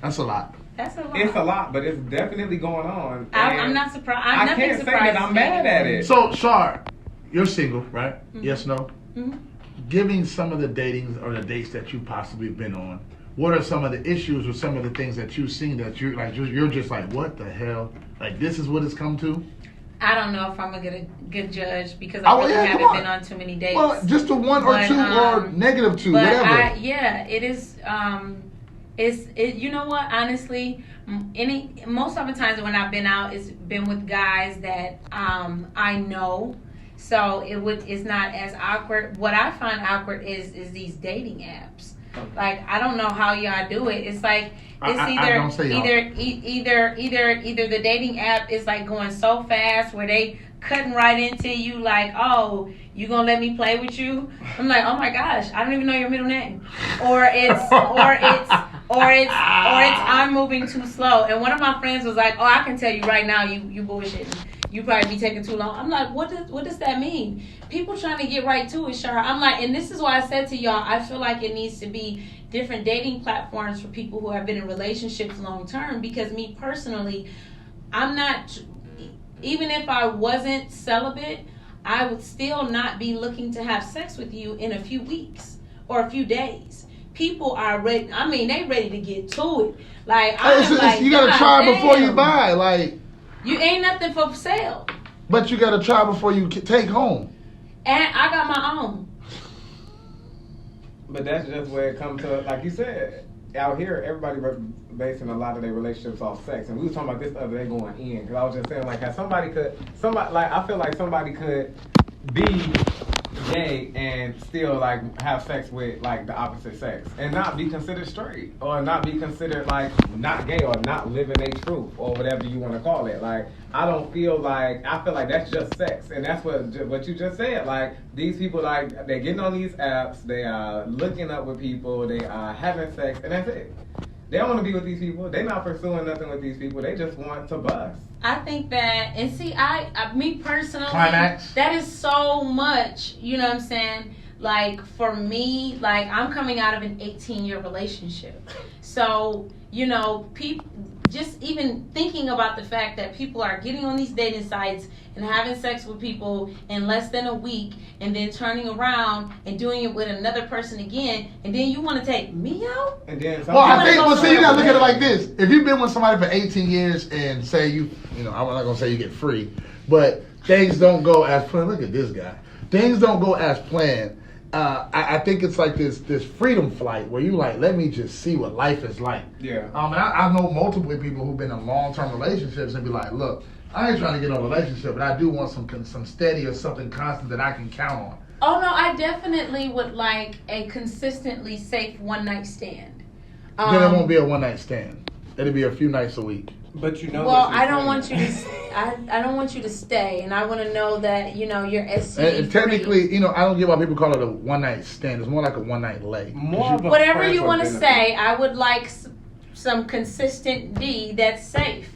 That's a lot. That's a lot. It's a lot, but it's definitely going on. I'm not surprised. I can't say that I'm mad at it. So, Shar, you're single, right? Mm-hmm. Yes, no? Mm-hmm. Giving some of the datings or the dates that you possibly been on, what are some of the issues or some of the things that you've seen that you're just like, what the hell? Like, this is what it's come to? I don't know if I'm a good judge because I really haven't been on too many dates. Well, just a one or two or negative two, but whatever. It is. You know what? Honestly, most of the times when I've been out, it's been with guys that I know. So it's not as awkward. What I find awkward is these dating apps. Like, I don't know how y'all do it. It's like either the dating app is like going so fast where they cutting right into you like, oh, you gonna let me play with you? I'm like, oh my gosh, I don't even know your middle name. Or it's I'm moving too slow. And one of my friends was like, oh, I can tell you right now, you bullshitting. You probably be taking too long. I'm like, what does that mean? People trying to get right to it, Shar. I'm like, and this is why I said to y'all, I feel like it needs to be different dating platforms for people who have been in relationships long term. Because me personally, I'm not, even if I wasn't celibate, I would still not be looking to have sex with you in a few weeks or a few days. People are ready. I mean, they ready to get to it. Like, You gotta try before you buy. Like, you ain't nothing for sale. But you gotta try before you take home. And I got my own. But that's just where it comes to, like you said, out here, everybody basing a lot of their relationships off sex. And we was talking about this the other day going in. Because I was just saying, like, how I feel like somebody could be gay and still, like, have sex with, like, the opposite sex. And not be considered straight. Or not be considered, like, not gay or not living a truth. Or whatever you want to call it. Like, I feel like that's just sex. And that's what you just said. Like, these people, like, they're getting on these apps. They are looking up with people. They are having sex. And that's it. They don't want to be with these people. They're not pursuing nothing with these people. They just want to bust. I think that, and see, me personally, Climax. that is so much, you know what I'm saying? Like, for me, like, I'm coming out of an 18-year relationship. So, people, just even thinking about the fact that people are getting on these dating sites and having sex with people in less than a week and then turning around and doing it with another person again, and then you want to take me out? And then you gotta look at it like this. If you've been with somebody for 18 years and say I'm not gonna say you get free, but things don't go as planned. Look at this guy. Things don't go as planned. I think it's like this freedom flight where you like, let me just see what life is like. Yeah. And I know multiple people who've been in long-term relationships and be like, look, I ain't trying to get in a relationship, but I do want some steady or something constant that I can count on. Oh no, I definitely would like a consistently safe one night stand. Then it won't be a one night stand. It'll be a few nights a week. But you know. Well, what she's I don't saying. want you to. I don't want you to stay, and I want to know that you're STD And technically, I don't get why people call it a one night stand. It's more like a one night lay. More of a Whatever friends you with want to benefits. say, I would like some consistent D that's safe.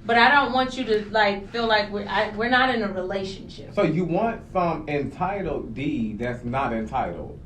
But I don't want you to feel like we're not in a relationship. So you want some entitled D that's not entitled.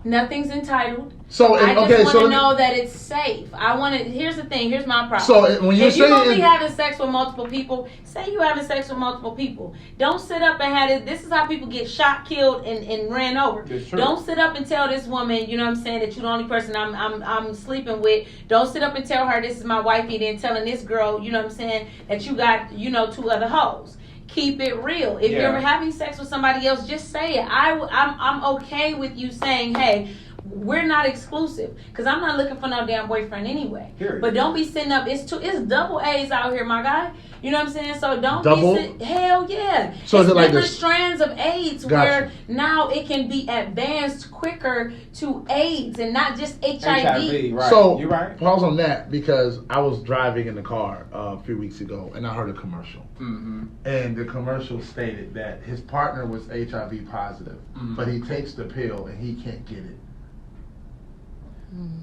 Nothing's entitled. So I just okay, want so to know that it's safe. I want to. Here's the thing. Here's my problem. So when you're if you're gonna saying be having sex with multiple people, say you having sex with multiple people. Don't sit up and have it. This is how people get shot, killed, and ran over. That's true. Don't sit up and tell this woman, you know what I'm saying, that you're the only person I'm sleeping with. Don't sit up and tell her this is my wifey, then telling this girl, you know what I'm saying, that you got 2 other hoes. Keep it real. If you're having sex with somebody else, just say it. I'm okay with you saying, hey, we're not exclusive, because I'm not looking for no damn boyfriend anyway. Period. But don't be sitting up. It's double A's out here, my guy. You know what I'm saying? So don't Double? be hell yeah. So is it's it like different this? strands of AIDS Gotcha. where now it can be advanced quicker to AIDS and not just HIV. Right. So you right. pause on that, because I was driving in the car a few weeks ago and I heard a commercial. Mm-hmm. And the commercial stated that his partner was HIV positive, but he takes the pill and he can't get it.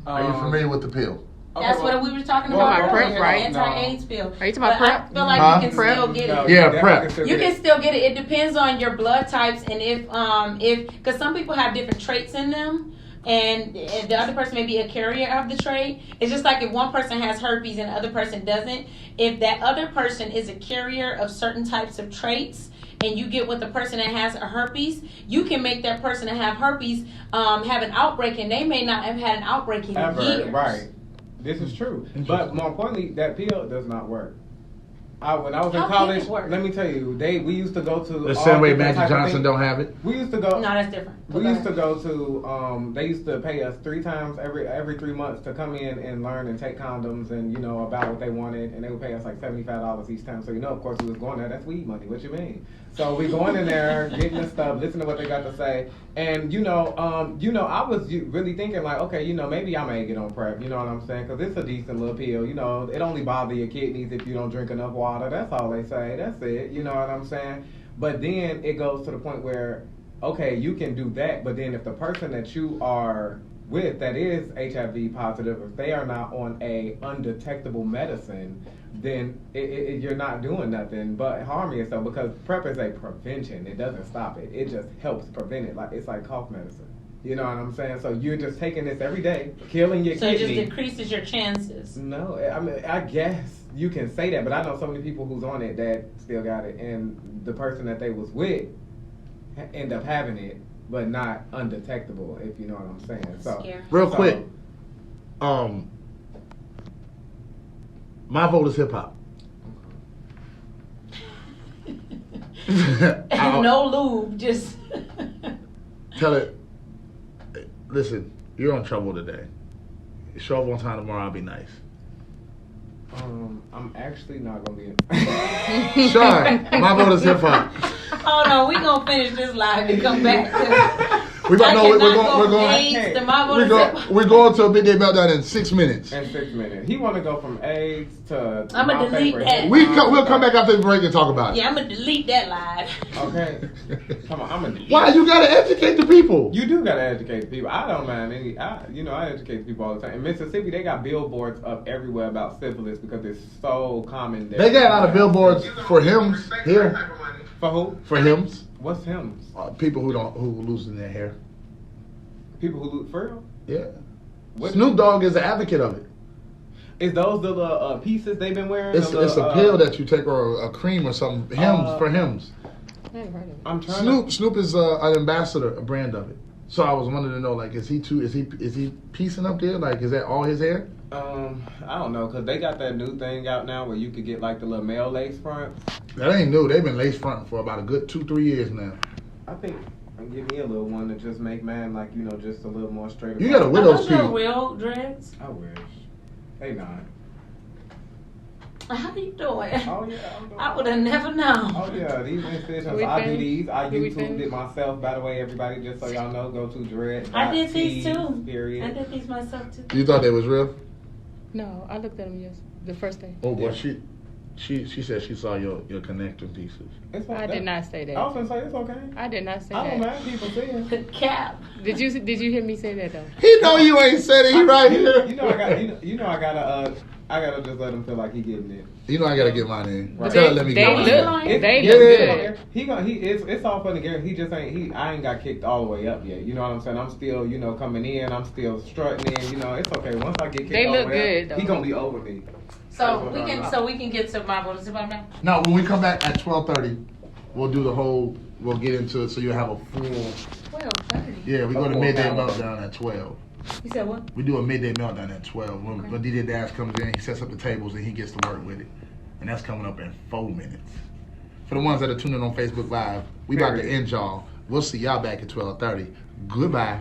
Are you familiar with the pill? That's what we were talking Well, about PrEP, earlier, right? the anti-AIDS pill. Are you talking about But PrEP? I feel like Huh? you can PrEP? still get it. Yeah, PrEP. You can still get it. It depends on your blood types and if because some people have different traits in them, and the other person may be a carrier of the trait. It's just like if one person has herpes and the other person doesn't. If that other person is a carrier of certain types of traits, and you get with the person that has a herpes, you can make that person that have herpes have an outbreak, and they may not have had an outbreak in years. Right. This is true. But more importantly, that pill does not work. When I was in How can college, it work? let me tell you, we used to go to The all same way different Magic type of Johnson things. don't have it. We used to go. No, that's different. We used to go to. They used to pay us 3 times every 3 months to come in and learn and take condoms and about what they wanted, and they would pay us like $75 each time. So of course, we was going there. That's weed money. What you mean? So we going in there, getting the stuff, listening to what they got to say, and I was really thinking like, okay, maybe I may get on PrEP. You know what I'm saying? Because it's a decent little pill. It only bothers your kidneys if you don't drink enough water. That's all they say. That's it. You know what I'm saying? But then it goes to the point where, okay, you can do that, but then if the person that you are with that is HIV positive, if they are not on a undetectable medicine, then you're not doing nothing but harming yourself, because PrEP is a prevention. It doesn't stop it. It just helps prevent it. It's like cough medicine. You know what I'm saying? So you're just taking this every day, killing your So it kidney. just decreases your chances. No, I mean, I guess you can say that, but I know so many people who's on it that still got it, and the person that they was with end up having it, but not undetectable, if you know what I'm saying. So, Scary. Real quick, my vote is hip hop. And no lube, just. Tell it. Listen, you're in trouble today. Show up on time tomorrow. I'll be nice. I'm actually not gonna be. Shar, my vote is hip hop. Hold on, we gonna finish this live and come back. We're going to a big day meltdown in 6 minutes. In 6 minutes, he want to go from AIDS to. I'ma my delete favorite that. hip We'll hop. come back after the break and talk about it. Yeah, I'm gonna delete that live. Okay, come on, I'm gonna. Why? You gotta educate the people. You do gotta educate the people. I don't mind any. I educate the people all the time. In Mississippi, they got billboards up everywhere about syphilis because it's so common there. They got a lot of billboards for hymns here. For who? For hymns. What's hymns? People who losing their hair. People who look for real? Yeah. What- Snoop Dogg is an advocate of it. Is those the little pieces they've been wearing? It's a pill that you take, or a cream or something. Hymns for hymns. I ain't heard of it. I'm trying. Snoop is an ambassador, a brand of it. So I was wanting to know, like, is he piecing up there? Like, is that all his hair? I don't know, cause they got that new thing out now where you could get like the little male lace front. That ain't new. They've been lace fronting for about a good 2-3 years now. I think I'm give me a little one to just make mine like just a little more straight. You got a Are widow's those your peak. real dreads? I wish. They not. How you doing? Oh yeah, I'm doing. I would have never known. Oh yeah, these incisions. We I do finished? these. I Did we YouTubed finish? it myself. By the way, everybody, just so y'all know, go to dread. I did these too. Period. I did these myself too. You thought they was real? No, I looked at them the first day. Oh, well, She said she saw your connector pieces. It's I did not say I that. was gonna say it's okay. I did not say I don't that. mind people saying. Cap. Did you hear me say that though? He know you ain't said it. He right here. You know I gotta just let him feel like he getting it. You know I gotta get mine in. Right. Tell her let me They get mine look- in. they Yeah, look good. It's all fun and games. He just ain't. I ain't got kicked all the way up yet. You know what I'm saying? I'm still, coming in. I'm still strutting in. It's okay. Once I get kicked They all the look way good, up, he though. gonna be over me. So we can get to my bonus about now. No, when we come back at 12:30, we'll do the whole. We'll get into it so you'll have a full. 12:30. Yeah, we go to full midday hour. meltdown at 12. You said what? We do a midday meltdown at 12. When, Okay. when DJ Dash comes in, he sets up the tables and he gets to work with it. And that's coming up in 4 minutes. For the ones that are tuning on Facebook Live, we about to end y'all. We'll see y'all back at 12:30. Goodbye.